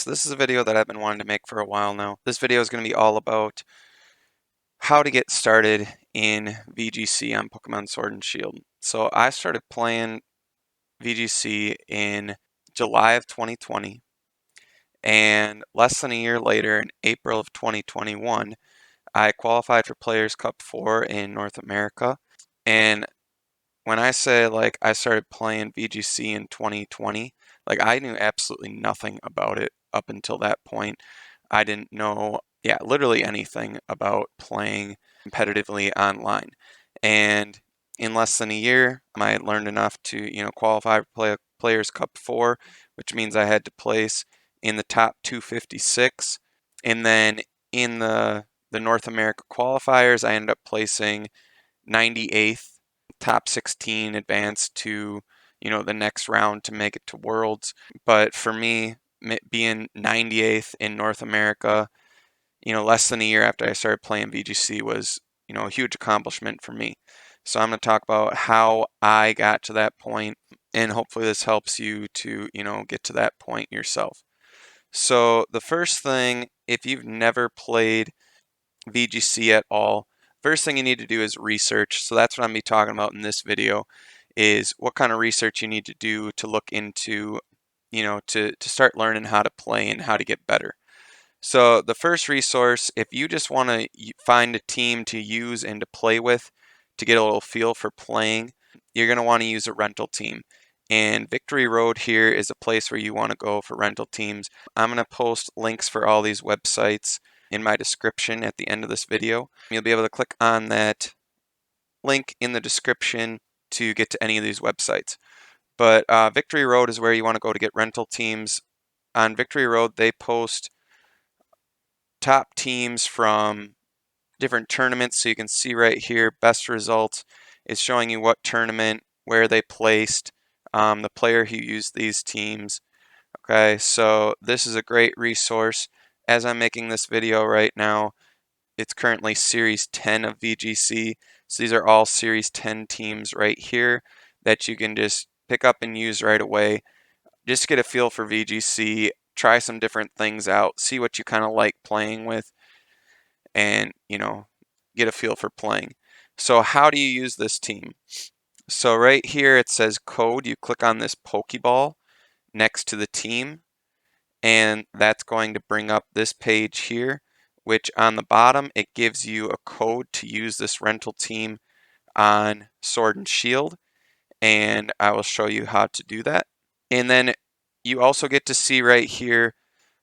so this is a video that I've been wanting to make for a while now. This video is going to be all about how to get started in VGC on Pokemon Sword and Shield. So I started playing VGC in July of 2020, and less than a year later, in April of 2021, I qualified for Players Cup 4 in North America. And when I say like I started playing VGC in 2020, like I knew absolutely nothing about it up until that point. I didn't know, yeah, literally anything about playing competitively online. And in less than a year, I learned enough to, qualify for Players Cup 4, which means I had to place in the top 256. And then in the North America qualifiers, I ended up placing 98th, top 16 advanced to, the next round to make it to Worlds. But for me, being 98th in North America, less than a year after I started playing VGC was, a huge accomplishment for me. So I'm going to talk about how I got to that point, and hopefully this helps you to, get to that point yourself. So the first thing, if you've never played VGC at all, first thing you need to do is research. So that's what I'm going to be talking about in this video, is what kind of research you need to do to look into, to start learning how to play and how to get better. So the first resource, if you just want to find a team to use and to play with to get a little feel for playing, you're going to want to use a rental team. And Victory Road here is a place where you want to go for rental teams. I'm going to post links for all these websites in my description at the end of this video. You'll be able to click on that link in the description to get to any of these websites. But Victory Road is where you want to go to get rental teams. On Victory Road, they post top teams from different tournaments. So you can see right here, best results is showing you what tournament, where they placed, the player who used these teams. Okay, so this is a great resource. As I'm making this video right now, it's currently Series 10 of VGC. So these are all Series 10 teams right here that you can just pick up and use right away. Just get a feel for VGC, try some different things out, see what you kind of like playing with, and, get a feel for playing. So how do you use this team? So right here it says code. You click on this Pokeball next to the team, and that's going to bring up this page here, which on the bottom it gives you a code to use this rental team on Sword and Shield, and I will show you how to do that. And then you also get to see right here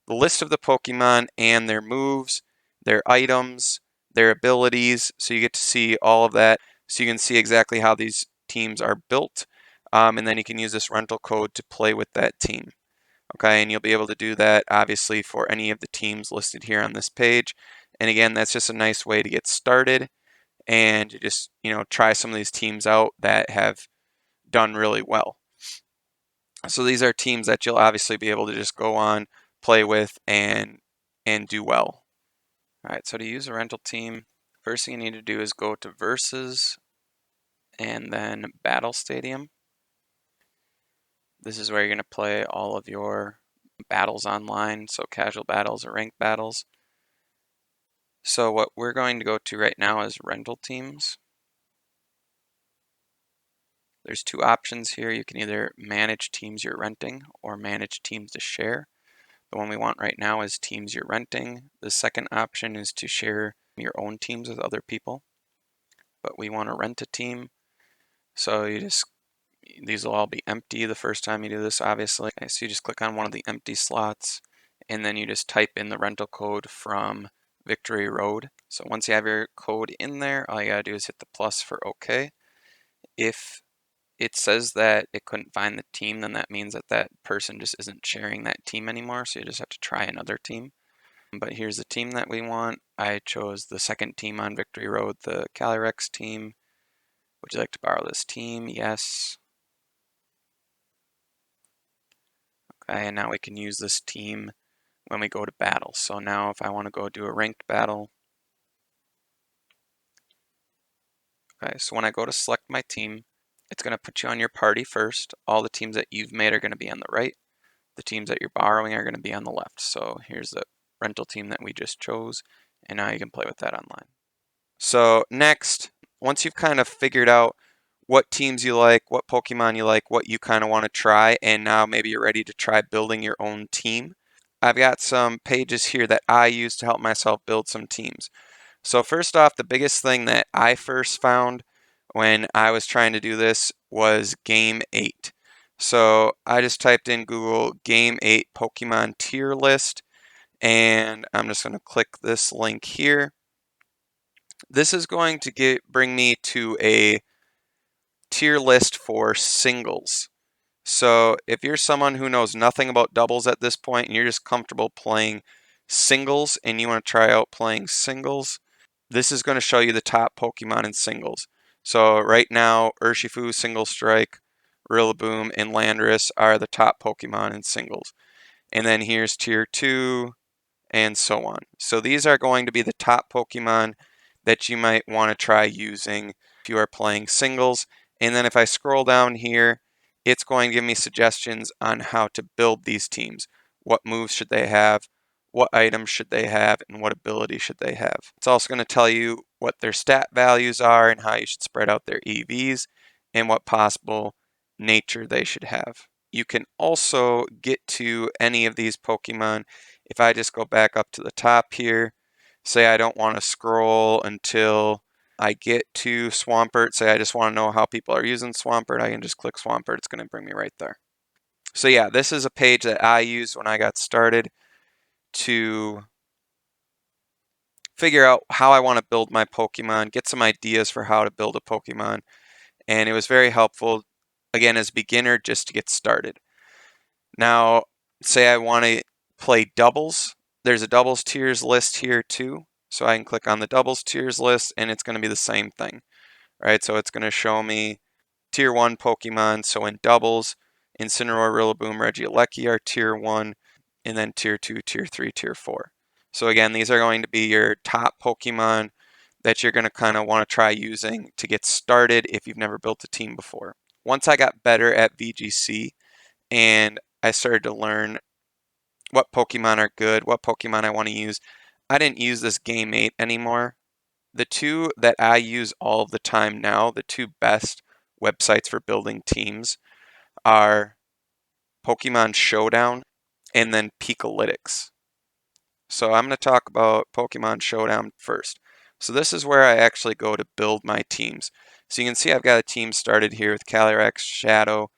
the list of the Pokemon and their moves, their items, their abilities, so you get to see all of that, so you can see exactly how these teams are built, and then you can use this rental code to play with that team. Okay, and you'll be able to do that obviously for any of the teams listed here on this page. And again, that's just a nice way to get started and just, try some of these teams out that have done really well. So these are teams that you'll obviously be able to just go on, play with, and do well. All right, so to use a rental team, first thing you need to do is go to Versus and then Battle Stadium. This is where you're going to play all of your battles online, so casual battles or ranked battles. So what we're going to go to right now is rental teams. There's two options here. You can either manage teams you're renting or manage teams to share. The one we want right now is teams you're renting. The second option is to share your own teams with other people. But we want to rent a team. So these will all be empty the first time you do this, obviously. Okay, so you just click on one of the empty slots, and then you just type in the rental code from Victory Road. So once you have your code in there, all you gotta do is hit the plus for OK. If it says that it couldn't find the team, then that means that that person just isn't sharing that team anymore, so you just have to try another team. But here's the team that we want. I chose the second team on Victory Road, the Calyrex team. Would you like to borrow this team? Yes. Okay, and now we can use this team when we go to battle. So now if I want to go do a ranked battle, okay, so when I go to select my team, it's going to put you on your party first. All the teams that you've made are going to be on the right. the teams that you're borrowing are going to be on the left. So here's the rental team that we just chose, and now you can play with that online. So next, once you've kind of figured out what teams you like, what Pokemon you like, what you kind of want to try, and now maybe you're ready to try building your own team, I've got some pages here that I use to help myself build some teams. So first off, the biggest thing that I first found when I was trying to do this was Game 8. So I just typed in Google Game 8 Pokemon tier list, and I'm just going to click this link here. This is going to bring me to a tier list for singles. So if you're someone who knows nothing about doubles at this point and you're just comfortable playing singles and you want to try out playing singles, this is going to show you the top Pokemon in singles. So right now, Urshifu, Single Strike, Rillaboom, and Landorus are the top Pokemon in singles. And then here's Tier 2, and so on. So these are going to be the top Pokemon that you might want to try using if you are playing singles. And then if I scroll down here, it's going to give me suggestions on how to build these teams. What moves should they have? What items should they have? And what ability should they have? It's also going to tell you what their stat values are and how you should spread out their EVs and what possible nature they should have. You can also get to any of these Pokemon if I just go back up to the top here. Say I don't want to scroll until I get to Swampert. Say I just want to know how people are using Swampert. I can just click Swampert. It's going to bring me right there. So yeah, this is a page that I used when I got started to figure out how I want to build my Pokemon, get some ideas for how to build a Pokemon. And it was very helpful, again, as a beginner, just to get started. Now, say I want to play doubles. There's a doubles tiers list here too. So I can click on the doubles tiers list and it's going to be the same thing, right? So it's going to show me tier 1 Pokemon. So in doubles, Incineroar, Rillaboom, Regieleki are tier 1, and then tier 2, tier 3, tier 4. So again, these are going to be your top Pokemon that you're going to kind of want to try using to get started if you've never built a team before. Once I got better at VGC and I started to learn what Pokemon are good, what Pokemon I want to use, I didn't use this Game 8 anymore. The two that I use all of the time now, the two best websites for building teams, are Pokemon Showdown and then Pikalytics. So I'm going to talk about Pokemon Showdown first. So this is where I actually go to build my teams. So you can see I've got a team started here with Calyrex, Shadow,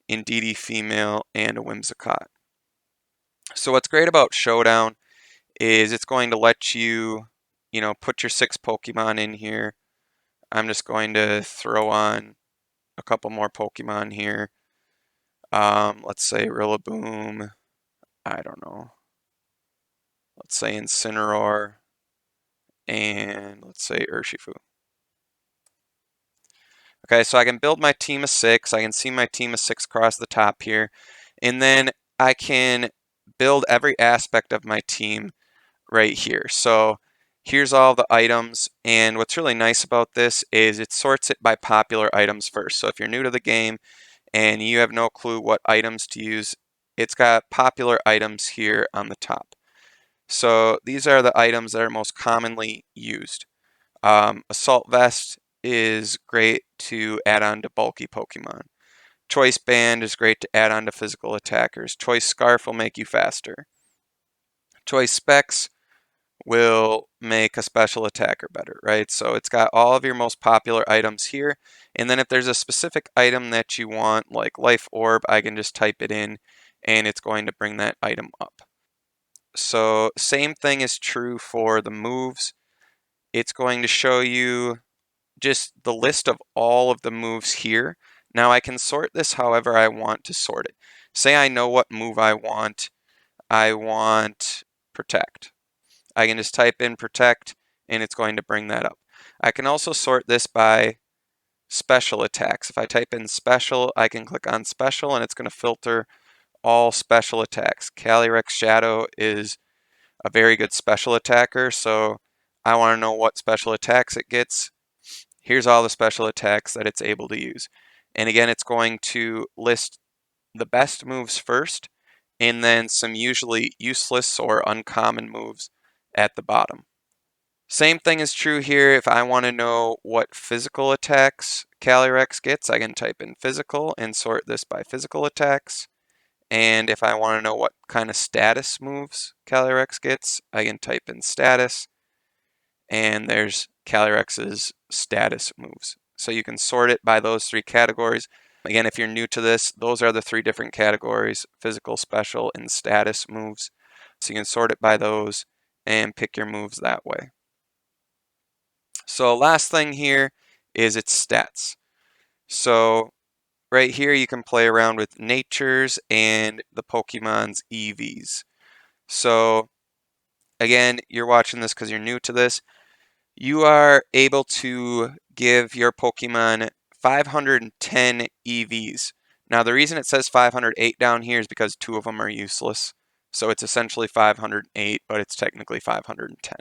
Indeedee Female, and a Whimsicott. So what's great about Showdown is it's going to let you, put your 6 Pokemon in here. I'm just going to throw on a couple more Pokemon here. Let's say Rillaboom. I don't know. Let's say Incineroar. And let's say Urshifu. Okay, so I can build my team of 6. I can see my team of 6 across the top here. And then I can build every aspect of my team right here. So here's all the items. And what's really nice about this is it sorts it by popular items first. So if you're new to the game and you have no clue what items to use, it's got popular items here on the top. So these are the items that are most commonly used. Assault Vest is great to add on to bulky Pokemon. Choice Band is great to add on to physical attackers. Choice Scarf will make you faster. Choice Specs will make a special attacker better, right? So it's got all of your most popular items here. And then if there's a specific item that you want, like Life Orb, I can just type it in and it's going to bring that item up. So same thing is true for the moves. It's going to show you just the list of all of the moves here. Now I can sort this however I want to sort it. Say I know what move I want. I want Protect. I can just type in Protect and it's going to bring that up. I can also sort this by special attacks. If I type in special, I can click on special and it's going to filter all special attacks. Calyrex Shadow is a very good special attacker, so I want to know what special attacks it gets. Here's all the special attacks that it's able to use. And again, it's going to list the best moves first, and then some usually useless or uncommon moves at the bottom. Same thing is true here. If I want to know what physical attacks Calyrex gets, I can type in physical and sort this by physical attacks. And if I want to know what kind of status moves Calyrex gets, I can type in status. And there's Calyrex's status moves. So you can sort it by those three categories. Again, if you're new to this, those are the three different categories: physical, special, and status moves. So you can sort it by those and pick your moves that way. So last thing here is its stats. So right here you can play around with natures and the Pokemon's EVs. So again, you're watching this because you're new to this. You are able to give your Pokemon 510 EVs. Now the reason it says 508 down here is because 2 of them are useless. So it's essentially 508, but it's technically 510.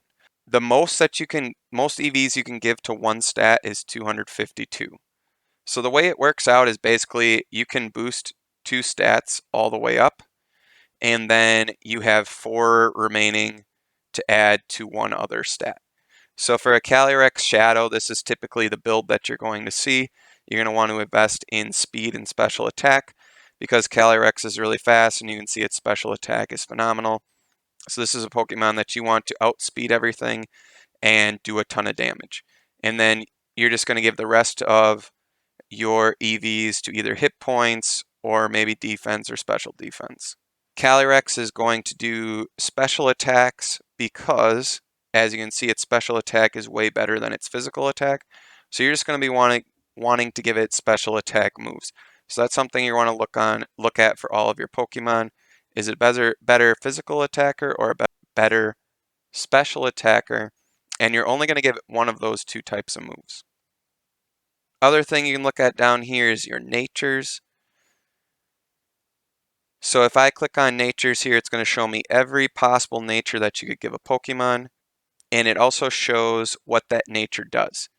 The most EVs you can give to one stat is 252. So the way it works out is basically you can boost 2 stats all the way up, and then you have 4 remaining to add to one other stat. So for a Calyrex Shadow, this is typically the build that you're going to see. You're going to want to invest in speed and special attack because Calyrex is really fast, and you can see its special attack is phenomenal. So this is a Pokemon that you want to outspeed everything and do a ton of damage. And then you're just going to give the rest of your EVs to either hit points or maybe defense or special defense. Calyrex is going to do special attacks because, as you can see, its special attack is way better than its physical attack. So you're just going to be wanting to give it special attack moves. So that's something you want to look at for all of your Pokemon. Is it better physical attacker or a better special attacker? And you're only going to give it one of those 2 types of moves. Other thing you can look at down here is your natures. So if I click on natures here, it's going to show me every possible nature that you could give a Pokemon. And it also shows what that nature does.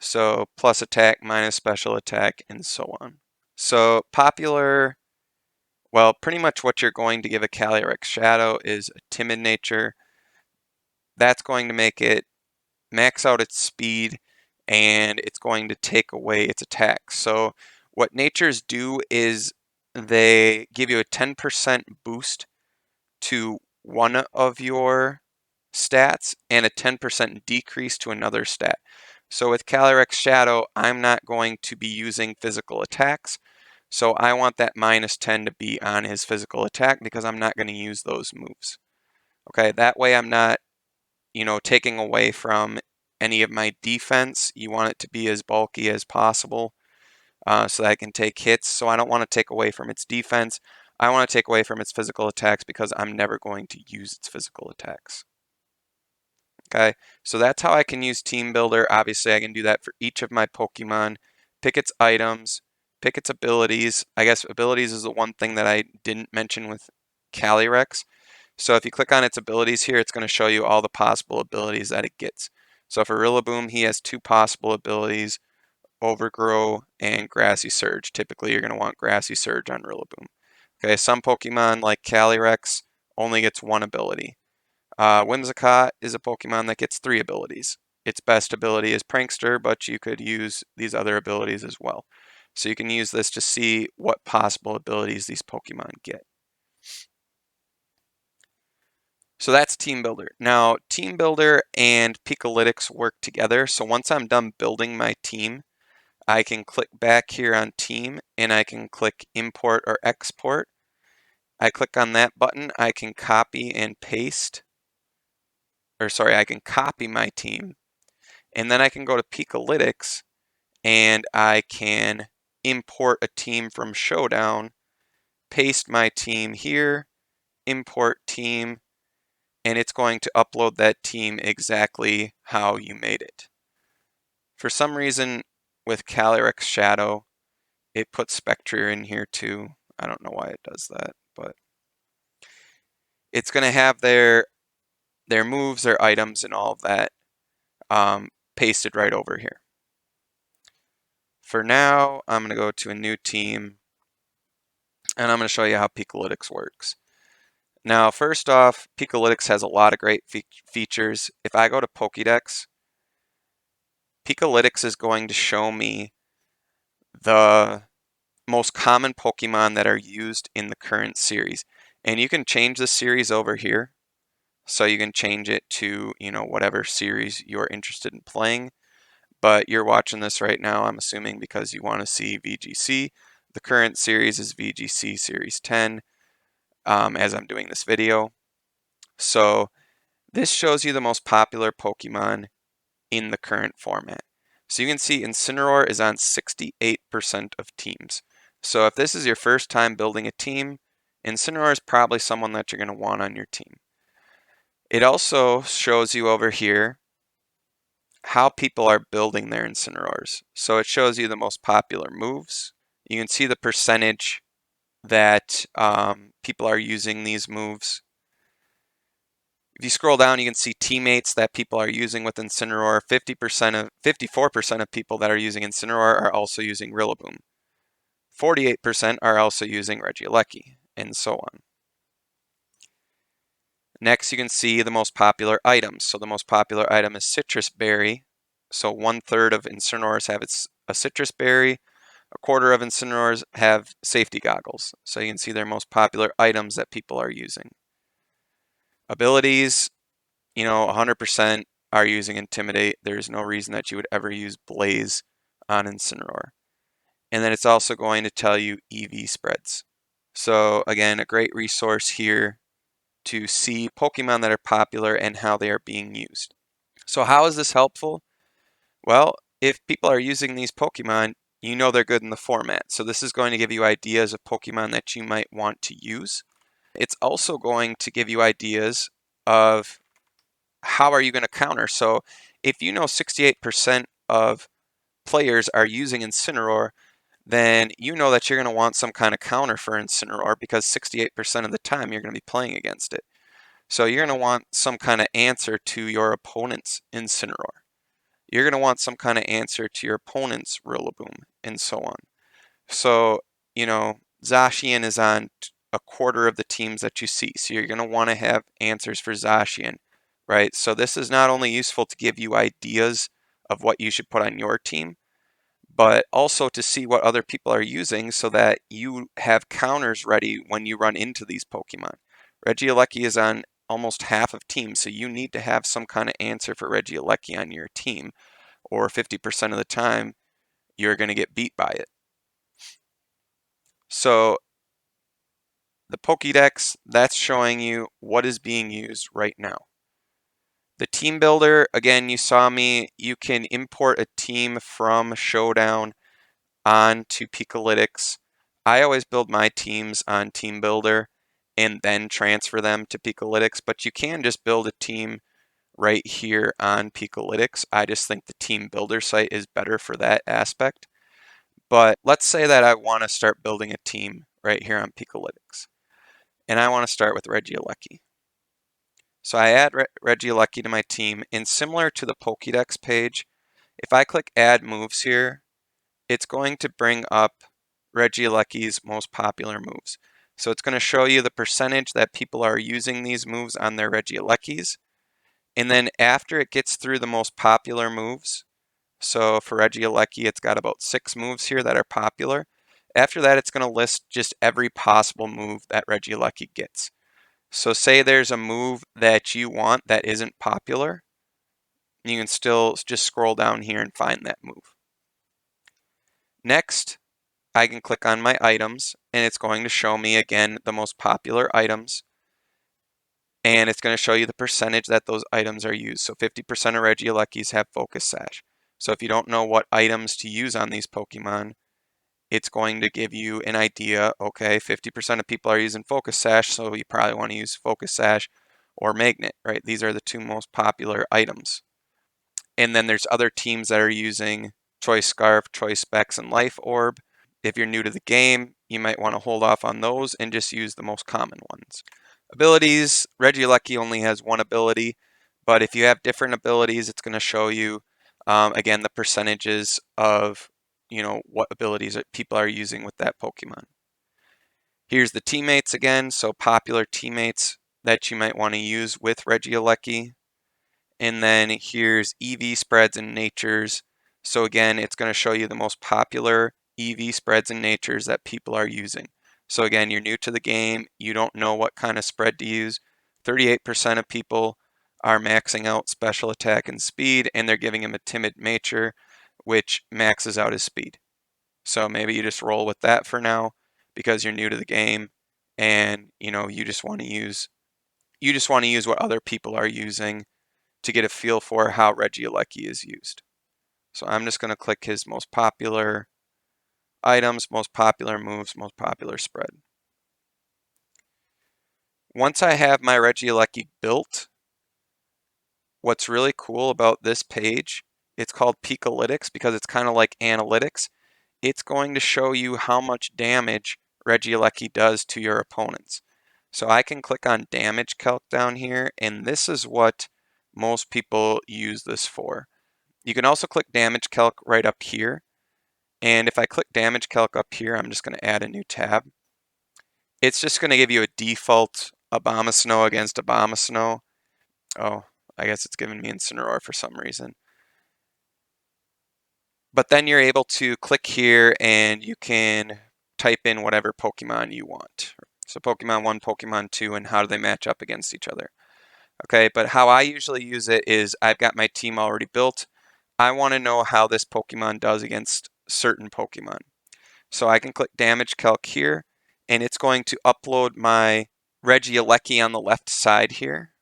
So plus attack, minus special attack, and so on. So pretty much what you're going to give a Calyrex Shadow is a timid nature. That's going to make it max out its speed, and it's going to take away its attack. So what natures do is they give you a 10% boost to one of your stats and a 10% decrease to another stat. So with Calyrex Shadow, I'm not going to be using physical attacks. So I want that minus 10 to be on his physical attack because I'm not going to use those moves. Okay, that way I'm not, taking away from any of my defense. You want it to be as bulky as possible so that I can take hits. So I don't want to take away from its defense. I want to take away from its physical attacks because I'm never going to use its physical attacks. Okay, so that's how I can use Team Builder. Obviously, I can do that for each of my Pokemon. Pick its items, pick its abilities. I guess abilities is the one thing that I didn't mention with Calyrex. So if you click on its abilities here, it's going to show you all the possible abilities that it gets. So for Rillaboom, he has 2 possible abilities, Overgrow and Grassy Surge. Typically, you're going to want Grassy Surge on Rillaboom. Okay, some Pokemon like Calyrex only gets 1 ability. Whimsicott is a Pokemon that gets 3 abilities. Its best ability is Prankster, but you could use these other abilities as well. So you can use this to see what possible abilities these Pokemon get. So that's Team Builder. Now, Team Builder and Pikalytics work together. So once I'm done building my team, I can click back here on Team and I can click Import or Export. I click on that button, I can copy and paste. I can copy my team. And then I can go to Pikalytics and I can import a team from Showdown, paste my team here, import team, and it's going to upload that team exactly how you made it. For some reason, with Calyrex Shadow, it puts Spectre in here too. I don't know why it does that, but it's going to have their moves, their items, and all of that pasted right over here. For now, I'm going to go to a new team, and I'm going to show you how Pikalytics works. Now, first off, Pikalytics has a lot of great features. If I go to Pokédex, Pikalytics is going to show me the most common Pokemon that are used in the current series. And you can change the series over here. So you can change it to, whatever series you're interested in playing. But you're watching this right now, I'm assuming, because you want to see VGC. The current series is VGC Series 10, as I'm doing this video. So this shows you the most popular Pokemon in the current format. So you can see Incineroar is on 68% of teams. So if this is your first time building a team, Incineroar is probably someone that you're going to want on your team. It also shows you over here how people are building their Incineroars. So it shows you the most popular moves. You can see the percentage that people are using these moves. If you scroll down, you can see teammates that people are using with Incineroar. 54% of people that are using Incineroar are also using Rillaboom. 48% are also using Regieleki, and so on. Next, you can see the most popular items. So the most popular item is Citrus Berry. So 1/3 of Incineroars have a Citrus Berry. 1/4 of Incineroars have Safety Goggles. So you can see their most popular items that people are using. Abilities, 100% are using Intimidate. There's no reason that you would ever use Blaze on Incineroar. And then it's also going to tell you EV spreads. So again, a great resource here to see Pokemon that are popular and how they are being used. So how is this helpful? Well, if people are using these Pokemon, you know they're good in the format. So this is going to give you ideas of Pokemon that you might want to use. It's also going to give you ideas of how are you going to counter. So if you know 68% of players are using Incineroar, then you know that you're going to want some kind of counter for Incineroar because 68% of the time you're going to be playing against it. So you're going to want some kind of answer to your opponent's Incineroar. You're going to want some kind of answer to your opponent's Rillaboom, and so on. So, Zacian is on 1/4 of the teams that you see. So you're going to want to have answers for Zacian, right? So this is not only useful to give you ideas of what you should put on your team, but also to see what other people are using so that you have counters ready when you run into these Pokemon. Regieleki is on almost half of teams, so you need to have some kind of answer for Regieleki on your team, or 50% of the time you're going to get beat by it. So the Pokédex, that's showing you what is being used right now. The team builder, again, you saw me, you can import a team from Showdown onto Pikalytics. I always build my teams on Team Builder and then transfer them to Pikalytics, but you can just build a team right here on Pikalytics. I just think the Team Builder site is better for that aspect. But let's say that I want to start building a team right here on Pikalytics, and I want to start with Regieleki. So I add Regieleki to my team, and similar to the Pokédex page, if I click Add Moves here, it's going to bring up Regieleki's most popular moves. So it's going to show you the percentage that people are using these moves on their Regielekis. And then after it gets through the most popular moves, so for Regieleki, it's got about 6 moves here that are popular. After that, it's going to list just every possible move that Regieleki gets. So say there's a move that you want that isn't popular, you can still just scroll down here and find that move. Next, I can click on my items, and it's going to show me again the most popular items, and it's going to show you the percentage that those items are used. So 50% of Regielekis have Focus Sash. So if you don't know what items to use on these Pokemon, it's going to give you an idea. Okay, 50% of people are using Focus Sash, so you probably want to use Focus Sash or Magnet, right? These are the 2 most popular items. And then there's other teams that are using Choice Scarf, Choice Specs, and Life Orb. If you're new to the game, you might want to hold off on those and just use the most common ones. Abilities, Regieleki only has 1 ability, but if you have different abilities, it's going to show you, again, the percentages of, what abilities that people are using with that Pokemon. Here's the teammates again, so popular teammates that you might want to use with Regieleki. And then here's EV spreads and natures. So again, it's going to show you the most popular EV spreads and natures that people are using. So again, you're new to the game, you don't know what kind of spread to use. 38% of people are maxing out special attack and speed, and they're giving him a timid nature, which maxes out his speed. So maybe you just roll with that for now because you're new to the game, and you just want to use what other people are using to get a feel for how Regieleki is used. So I'm just going to click his most popular items, most popular moves, most popular spread. Once I have my Regieleki built, what's really cool about this page, it's called Pikalytics because it's kind of like analytics. It's going to show you how much damage Regieleki does to your opponents. So I can click on damage calc down here, and this is what most people use this for. You can also click damage calc right up here. And if I click damage calc up here, I'm just going to add a new tab. It's just going to give you a default Abomasnow against Abomasnow. Oh, I guess it's giving me Incineroar for some reason. But then you're able to click here and you can type in whatever Pokemon you want. So Pokemon 1, Pokemon 2, and how do they match up against each other. Okay, but how I usually use it is I've got my team already built. I want to know how this Pokemon does against certain Pokemon. So I can click damage calc here, and it's going to upload my Regieleki on the left side here.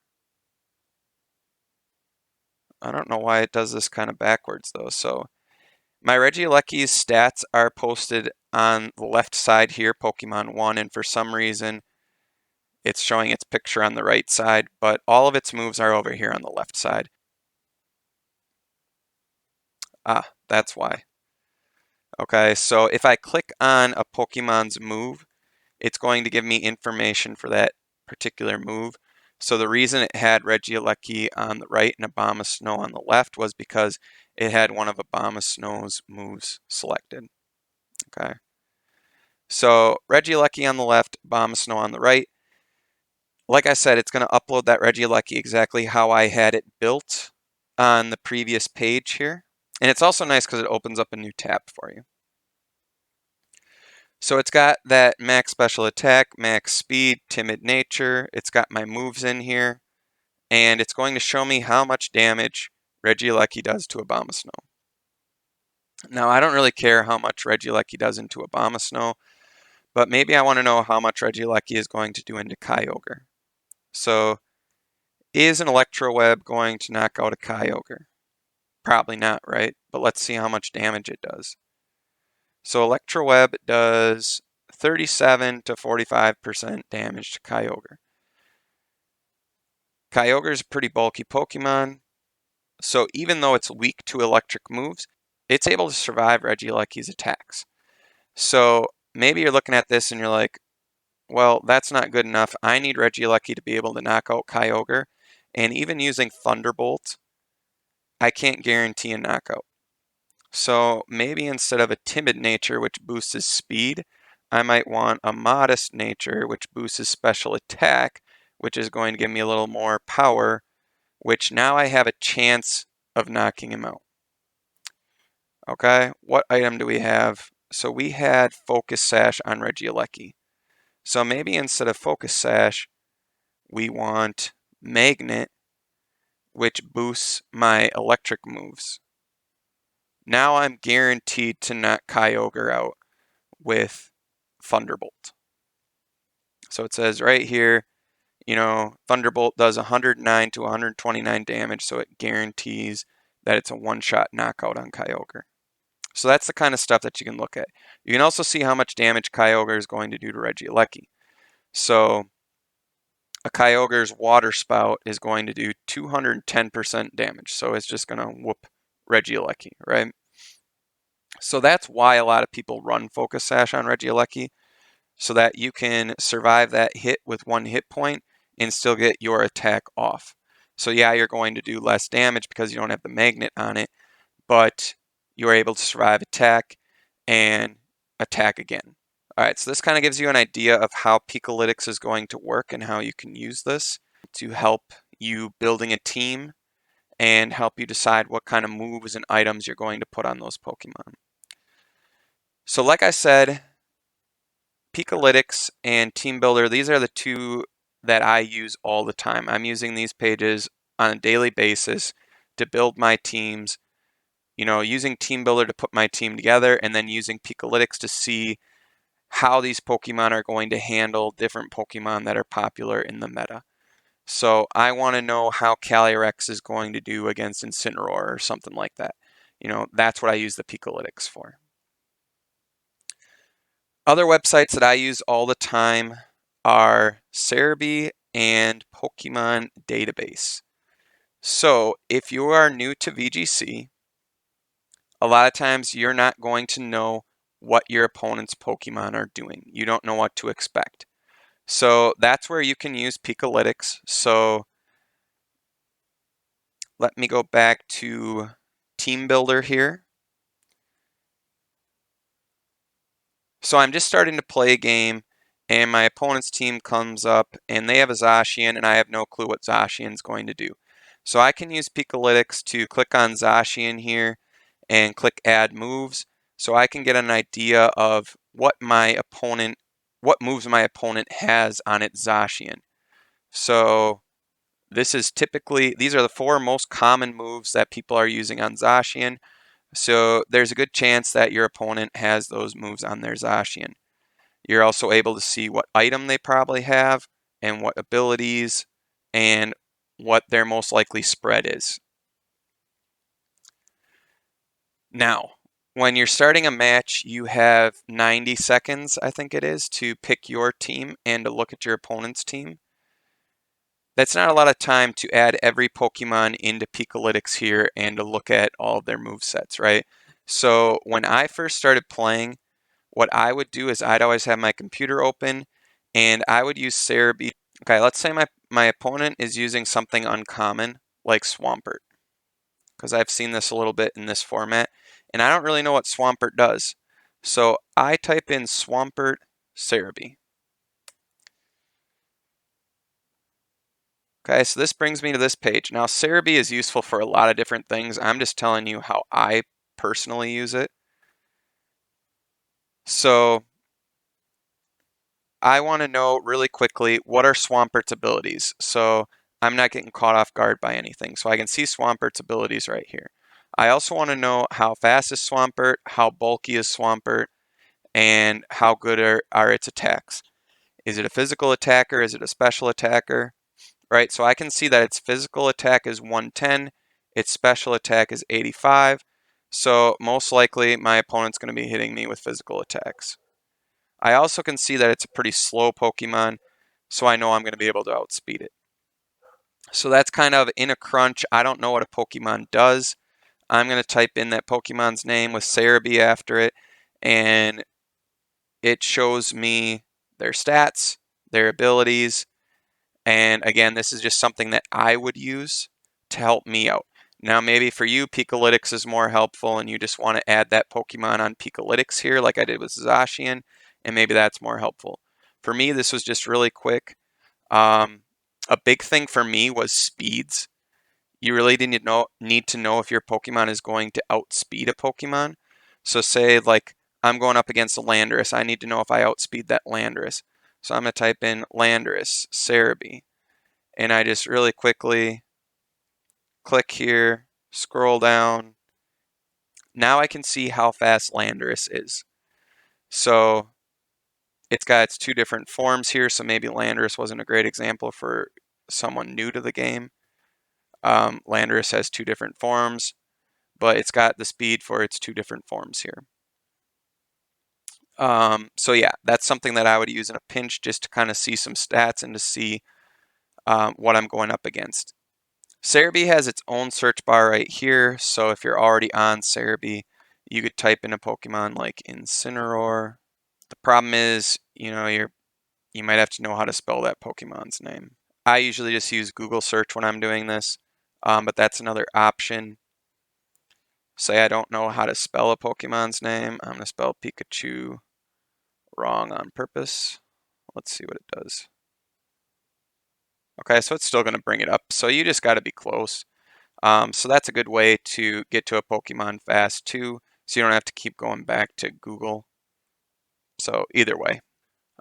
I don't know why it does this kind of backwards though. So my Regieleki's stats are posted on the left side here, Pokemon 1, and for some reason it's showing its picture on the right side, but all of its moves are over here on the left side. Ah, that's why. Okay, so if I click on a Pokemon's move, it's going to give me information for that particular move. So the reason it had Regieleki on the right and Abomasnow on the left was because it had one of Abomasnow's moves selected. Okay. So Regieleki on the left, Abomasnow on the right. Like I said, it's going to upload that Regieleki exactly how I had it built on the previous page here. And it's also nice because it opens up a new tab for you. So it's got that max special attack, max speed, timid nature. It's got my moves in here. And it's going to show me how much damage Regieleki does to Abomasnow. Now, I don't really care how much Regieleki does into Abomasnow, but maybe I want to know how much Regieleki is going to do into Kyogre. So, is an Electro Web going to knock out a Kyogre? Probably not, right? But let's see how much damage it does. So Electro Web does 37 to 45% damage to Kyogre. Kyogre is a pretty bulky Pokemon, so even though it's weak to electric moves, it's able to survive Regieleki's attacks. So maybe you're looking at this and you're like, well, that's not good enough. I need Regieleki to be able to knock out Kyogre, and even using Thunderbolt, I can't guarantee a knockout. So maybe instead of a timid nature, which boosts his speed, I might want a modest nature, which boosts his special attack, which is going to give me a little more power, which now I have a chance of knocking him out. Okay, what item do we have? So we had Focus Sash on Regieleki. So maybe instead of Focus Sash, we want Magnet, which boosts my electric moves. Now I'm guaranteed to knock Kyogre out with Thunderbolt. So it says right here, Thunderbolt does 109 to 129 damage, so it guarantees that it's a one-shot knockout on Kyogre. So that's the kind of stuff that you can look at. You can also see how much damage Kyogre is going to do to Regieleki. So a Kyogre's Water Spout is going to do 210% damage, so it's just going to whoop Regieleki, right? So that's why a lot of people run Focus Sash on Regieleki, so that you can survive that hit with one hit point and still get your attack off. So yeah, you're going to do less damage because you don't have the magnet on it, but you're able to survive attack and attack again. All right, so this kind of gives you an idea of how Pikalytics is going to work and how you can use this to help you building a team and help you decide what kind of moves and items you're going to put on those Pokemon. So like I said, Pikalytics and Team Builder, these are the two that I use all the time. I'm using these pages on a daily basis to build my teams, using Team Builder to put my team together, and then using Pikalytics to see how these Pokemon are going to handle different Pokemon that are popular in the meta. So I want to know how Calyrex is going to do against Incineroar or something like that. That's what I use the Pikalytics for. Other websites that I use all the time are Serebii and Pokemon Database. So if you are new to VGC, a lot of times you're not going to know what your opponent's Pokemon are doing. You don't know what to expect. So that's where you can use Pikalytics. So let me go back to Team Builder here. So I'm just starting to play a game and my opponent's team comes up and they have a Zacian and I have no clue what Zacian's going to do. So I can use Pikalytics to click on Zacian here and click add moves so I can get an idea of what moves my opponent has on its Zacian. So these are the 4 most common moves that people are using on Zacian. So there's a good chance that your opponent has those moves on their Zacian. You're also able to see what item they probably have and what abilities and what their most likely spread is. Now, when you're starting a match, you have 90 seconds, I think it is, to pick your team and to look at your opponent's team. That's not a lot of time to add every Pokemon into Pikalytics here and to look at all of their movesets, right? So when I first started playing, what I would do is I'd always have my computer open and I would use Serebii. Okay, let's say my opponent is using something uncommon like Swampert, because I've seen this a little bit in this format, and I don't really know what Swampert does. So I type in Swampert Serebii. Okay, so this brings me to this page. Now, Serebii is useful for a lot of different things. I'm just telling you how I personally use it. So I want to know really quickly, what are Swampert's abilities? So I'm not getting caught off guard by anything. So I can see Swampert's abilities right here. I also want to know how fast is Swampert, how bulky is Swampert, and how good are its attacks. Is it a physical attacker? Is it a special attacker? Right, so I can see that its physical attack is 110, its special attack is 85. So most likely my opponent's going to be hitting me with physical attacks. I also can see that it's a pretty slow Pokemon, so I know I'm going to be able to outspeed it. So that's kind of in a crunch. I don't know what a Pokemon does. I'm going to type in that Pokemon's name with Serebii after it, and it shows me their stats, their abilities, and again, this is just something that I would use to help me out. Now, maybe for you, Pikalytics is more helpful and you just want to add that Pokemon on Pikalytics here like I did with Zacian, and maybe that's more helpful. For me, this was just really quick. A big thing for me was speeds. You really need to know if your Pokemon is going to outspeed a Pokemon. So say like I'm going up against a Landorus, I need to know if I outspeed that Landorus. So I'm going to type in Landorus, Serebii, and I just really quickly click here, scroll down. Now I can see how fast Landorus is. So it's got its 2 different forms here, so maybe Landorus wasn't a great example for someone new to the game. Landorus has 2 different forms, but it's got the speed for its 2 different forms here. So yeah, that's something that I would use in a pinch just to kind of see some stats and to see what I'm going up against. Serebii has its own search bar right here, so if you're already on Serebii, you could type in a Pokemon like Incineroar. The problem is, you might have to know how to spell that Pokemon's name. I usually just use Google search when I'm doing this, but that's another option. Say I don't know how to spell a Pokemon's name, I'm going to spell Pikachu wrong on purpose. Let's see what it does. Okay, so it's still going to bring it up. So you just got to be close. So that's a good way to get to a Pokemon fast too, so you don't have to keep going back to Google. So either way.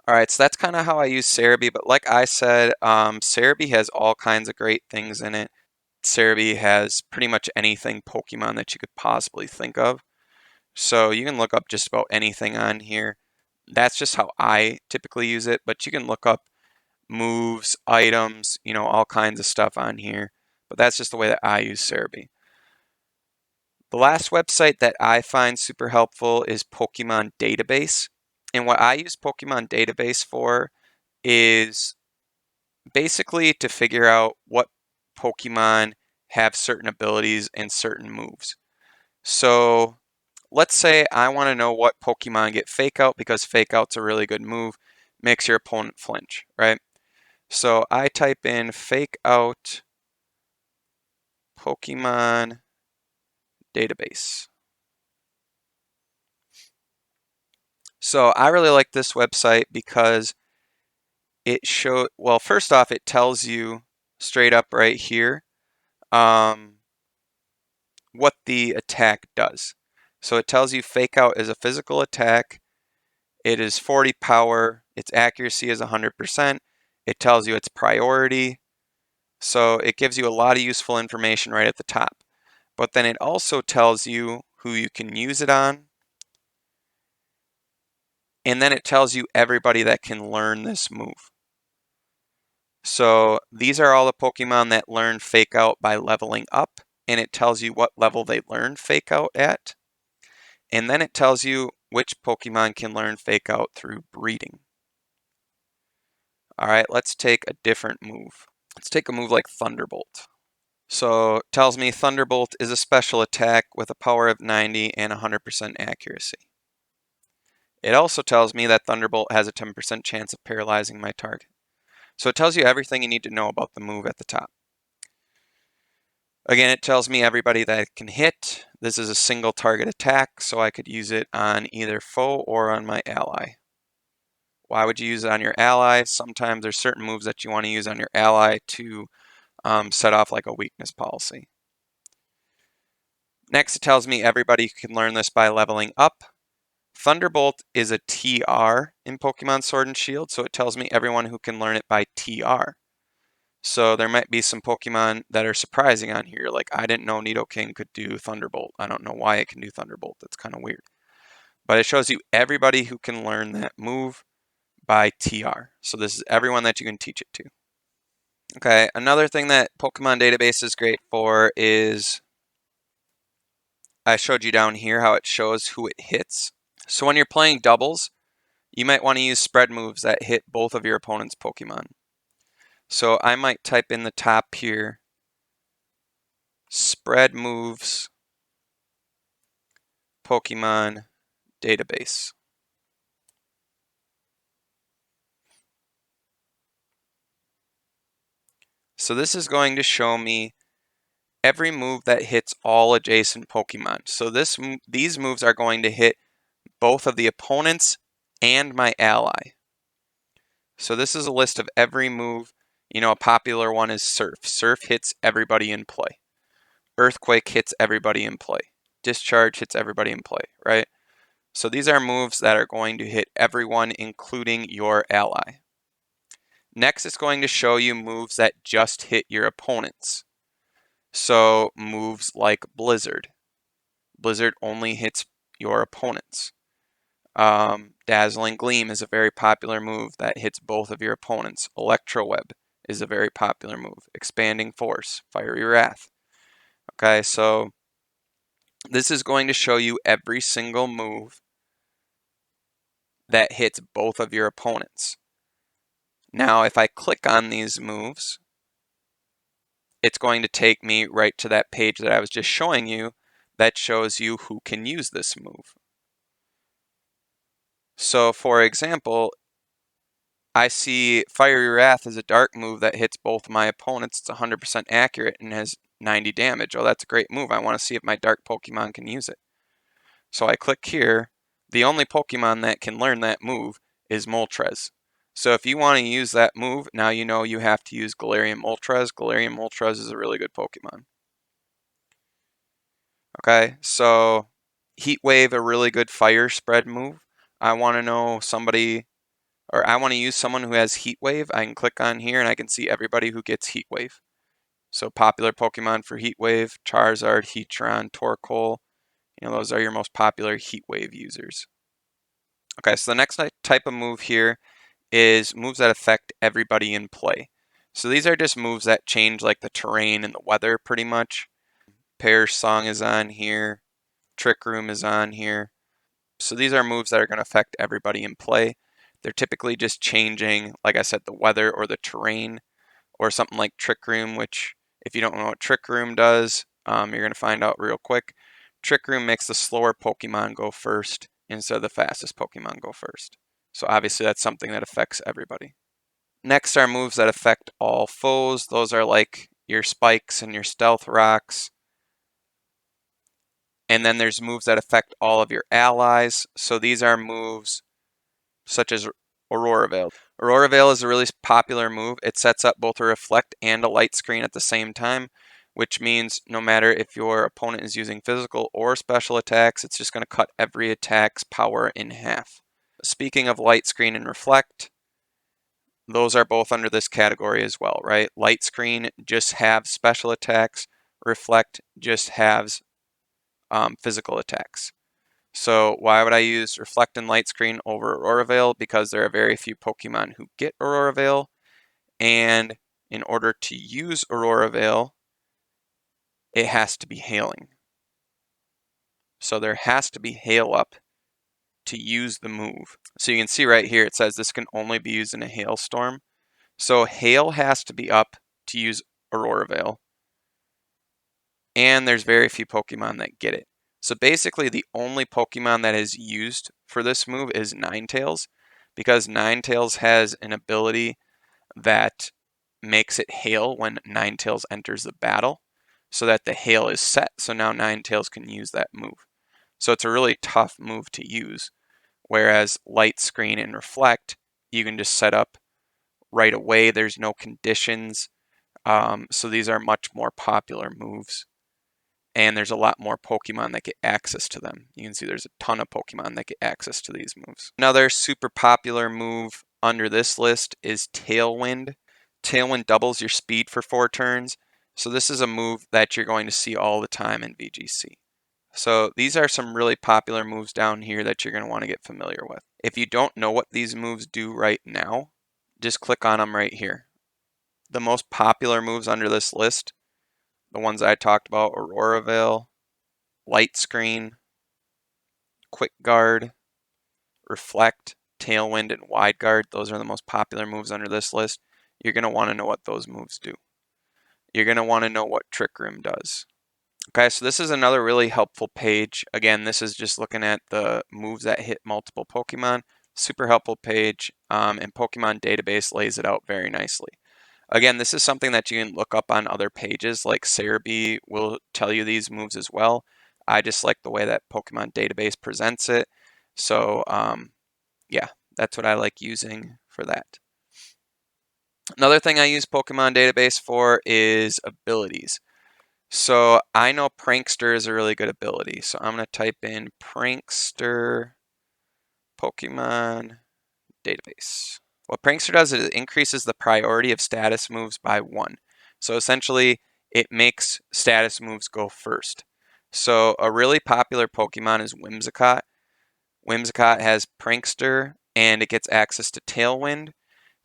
All right, so that's kind of how I use Serebii, but like I said, Serebii has all kinds of great things in it. Serebii has pretty much anything Pokemon that you could possibly think of. So you can look up just about anything on here. That's just how I typically use it, but you can look up moves, items, all kinds of stuff on here. But that's just the way that I use Serebii. The last website that I find super helpful is Pokemon Database. And what I use Pokemon Database for is basically to figure out what Pokemon have certain abilities and certain moves. So let's say I want to know what Pokemon get Fake Out because Fake Out's a really good move, makes your opponent flinch, right? So I type in Fake Out Pokemon Database. So I really like this website because well, first off, it tells you straight up right here what the attack does. So it tells you Fake Out is a physical attack. It is 40 power. Its accuracy is 100%. It tells you its priority. So it gives you a lot of useful information right at the top. But then it also tells you who you can use it on. And then it tells you everybody that can learn this move. So these are all the Pokemon that learn Fake Out by leveling up. And it tells you what level they learn Fake Out at. And then it tells you which Pokemon can learn Fake Out through breeding. All right, let's take a different move. Let's take a move like Thunderbolt. So it tells me Thunderbolt is a special attack with a power of 90 and 100% accuracy. It also tells me that Thunderbolt has a 10% chance of paralyzing my target. So it tells you everything you need to know about the move at the top. Again, it tells me everybody that it can hit. This is a single target attack, so I could use it on either foe or on my ally. Why would you use it on your ally? Sometimes there's certain moves that you want to use on your ally to set off like a weakness policy. Next, it tells me everybody can learn this by leveling up. Thunderbolt is a TR in Pokemon Sword and Shield, so it tells me everyone who can learn it by TR. So there might be some Pokemon that are surprising on here. Like, I didn't know Nidoking could do Thunderbolt. I don't know why it can do Thunderbolt. That's kind of weird. But it shows you everybody who can learn that move by TR. So this is everyone that you can teach it to. Okay, another thing that Pokemon Database is great for is, I showed you down here how it shows who it hits. So when you're playing doubles, you might want to use spread moves that hit both of your opponent's Pokemon. So I might type in the top here, spread moves, Pokemon Database. So this is going to show me every move that hits all adjacent Pokemon. So these moves are going to hit both of the opponents and my ally. So this is a list of every move. A popular one is Surf. Surf hits everybody in play. Earthquake hits everybody in play. Discharge hits everybody in play, right? So these are moves that are going to hit everyone, including your ally. Next, it's going to show you moves that just hit your opponents. So moves like Blizzard. Blizzard only hits your opponents. Dazzling Gleam is a very popular move that hits both of your opponents. Electro Web is a very popular move. Expanding Force, Fiery Wrath. Okay, so this is going to show you every single move that hits both of your opponents. Now, if I click on these moves, it's going to take me right to that page that I was just showing you that shows you who can use this move. So, for example, I see Fiery Wrath is a dark move that hits both my opponents. It's 100% accurate and has 90 damage. Oh, that's a great move. I want to see if my dark Pokemon can use it. So I click here. The only Pokemon that can learn that move is Moltres. So if you want to use that move, now you know you have to use Galarian Moltres. Galarian Moltres is a really good Pokemon. Okay, so Heat Wave, a really good fire spread move. I want to know somebody, or I want to use someone who has Heat Wave. I can click on here and I can see everybody who gets Heat Wave. So popular Pokemon for Heat Wave, Charizard, Heatran, Torkoal. You know, those are your most popular Heat Wave users. Okay, so the next type of move here is moves that affect everybody in play. So these are just moves that change like the terrain and the weather pretty much. Perish Song is on here. Trick Room is on here. So these are moves that are going to affect everybody in play. They're typically just changing, like I said, the weather or the terrain, or something like Trick Room, which if you don't know what Trick Room does, you're going to find out real quick. Trick Room makes the slower Pokemon go first instead of the fastest Pokemon go first. So obviously that's something that affects everybody. Next are moves that affect all foes. Those are like your spikes and your stealth rocks. And then there's moves that affect all of your allies. So these are moves such as Aurora Veil. Aurora Veil is a really popular move. It sets up both a reflect and a light screen at the same time, which means no matter if your opponent is using physical or special attacks, it's just going to cut every attack's power in half. Speaking of light screen and reflect, those are both under this category as well, right? Light screen just have special attacks. Reflect just has physical attacks. So why would I use Reflect and Light Screen over Aurora Veil? Because there are very few Pokemon who get Aurora Veil. And in order to use Aurora Veil, it has to be hailing. So there has to be hail up to use the move. So you can see right here, it says this can only be used in a hailstorm. So hail has to be up to use Aurora Veil. And there's very few Pokemon that get it. So basically the only Pokemon that is used for this move is Ninetales, because Ninetales has an ability that makes it hail when Ninetales enters the battle, so that the hail is set, so now Ninetales can use that move. So it's a really tough move to use, whereas Light Screen and Reflect, you can just set up right away. There's no conditions, so these are much more popular moves. And there's a lot more Pokemon that get access to them. You can see there's a ton of Pokemon that get access to these moves. Another super popular move under this list is Tailwind. Tailwind doubles your speed for 4 turns. So this is a move that you're going to see all the time in VGC. So these are some really popular moves down here that you're going to want to get familiar with. If you don't know what these moves do right now, just click on them right here. The most popular moves under this list, the ones I talked about, Aurora Veil, Light Screen, Quick Guard, Reflect, Tailwind, and Wide Guard. Those are the most popular moves under this list. You're going to want to know what those moves do. You're going to want to know what Trick Room does. Okay, so this is another really helpful page. Again, this is just looking at the moves that hit multiple Pokemon. Super helpful page, and Pokemon Database lays it out very nicely. Again, this is something that you can look up on other pages, like Serebii will tell you these moves as well. I just like the way that Pokemon Database presents it. So yeah, that's what I like using for that. Another thing I use Pokemon Database for is abilities. So I know Prankster is a really good ability. So I'm going to type in Prankster Pokemon Database. What Prankster does is it increases the priority of status moves by 1. So essentially, it makes status moves go first. So a really popular Pokemon is Whimsicott. Whimsicott has Prankster, and it gets access to Tailwind.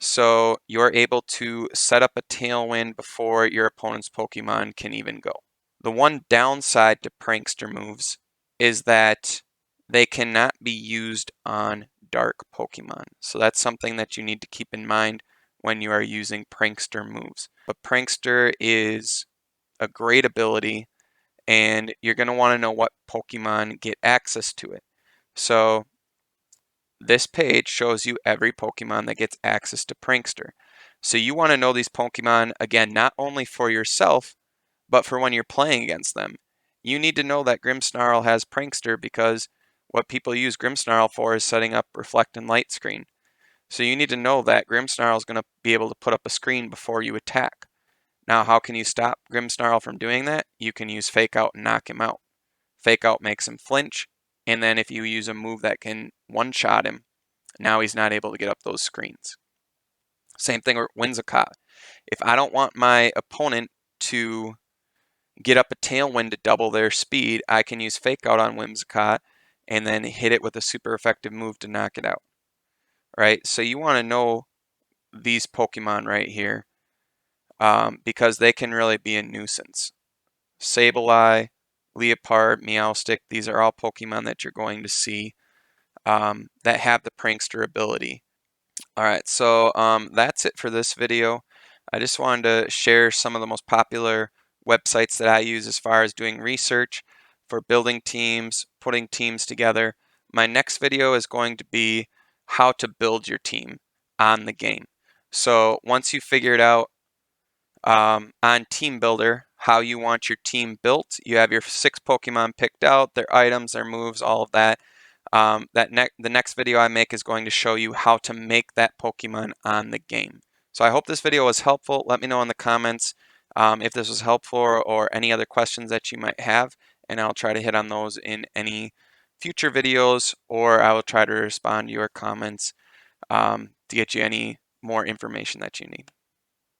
So you're able to set up a Tailwind before your opponent's Pokemon can even go. The one downside to Prankster moves is that they cannot be used on dark Pokemon. So that's something that you need to keep in mind when you are using Prankster moves. But Prankster is a great ability, and you're going to want to know what Pokemon get access to it. So this page shows you every Pokemon that gets access to Prankster. So you want to know these Pokemon, again, not only for yourself, but for when you're playing against them. You need to know that Grimmsnarl has Prankster, because what people use Grimmsnarl for is setting up Reflect and Light Screen. So you need to know that Grimmsnarl is going to be able to put up a screen before you attack. Now, how can you stop Grimmsnarl from doing that? You can use Fake Out and knock him out. Fake Out makes him flinch, and then if you use a move that can one-shot him, now he's not able to get up those screens. Same thing with Whimsicott. If I don't want my opponent to get up a Tailwind to double their speed, I can use Fake Out on Whimsicott and then hit it with a super effective move to knock it out. Right? So you want to know these Pokemon right here because they can really be a nuisance. Sableye, Leopard, Meowstic, these are all Pokemon that you're going to see that have the Prankster ability. Alright, so that's it for this video. I just wanted to share some of the most popular websites that I use as far as doing research for building teams, putting teams together. My next video is going to be how to build your team on the game. So once you figure it out on Team Builder, how you want your team built, you have your 6 Pokemon picked out, their items, their moves, all of that. The next video I make is going to show you how to make that Pokemon on the game. So I hope this video was helpful. Let me know in the comments if this was helpful or any other questions that you might have, and I'll try to hit on those in any future videos, or I will try to respond to your comments to get you any more information that you need.